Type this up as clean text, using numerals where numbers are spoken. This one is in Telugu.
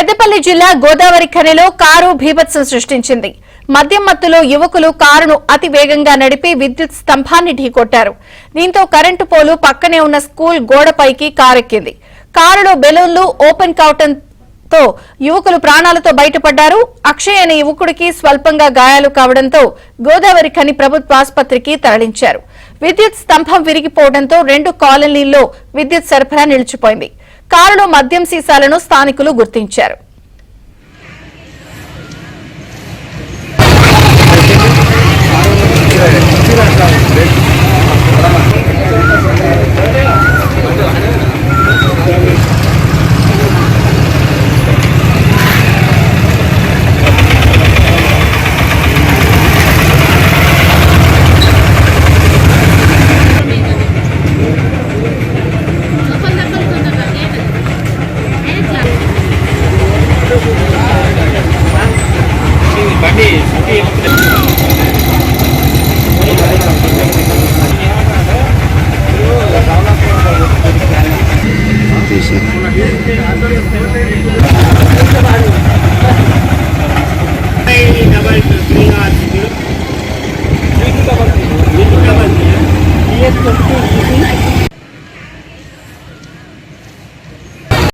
పెద్దపల్లి జిల్లా గోదావరి ఖనిలో కారు బీభత్సం సృష్టించింది. మద్యం మత్తులో యువకులు కారును అతి వేగంగా నడిపి విద్యుత్ స్తంభాన్ని ఢీకొట్టారు. దీంతో కరెంటు పోలు పక్కనే ఉన్న స్కూల్ గోడపైకి కారెక్కింది. కారులో బెలూన్లు ఓపెన్ కావడంతో యువకులు ప్రాణాలతో బయటపడ్డారు. అక్షయ్ అనే యువకుడికి స్వల్పంగా గాయాలు కావడంతో గోదావరి ఖని ప్రభుత్వ ఆసుపత్రికి తరలించారు. విద్యుత్ స్తంభం విరిగిపోవడంతో 2 కాలనీల్లో విద్యుత్ సరఫరా నిలిచిపోయింది. కారులో మద్యం సీసాలను స్థానికులు గుర్తించారు. Yes,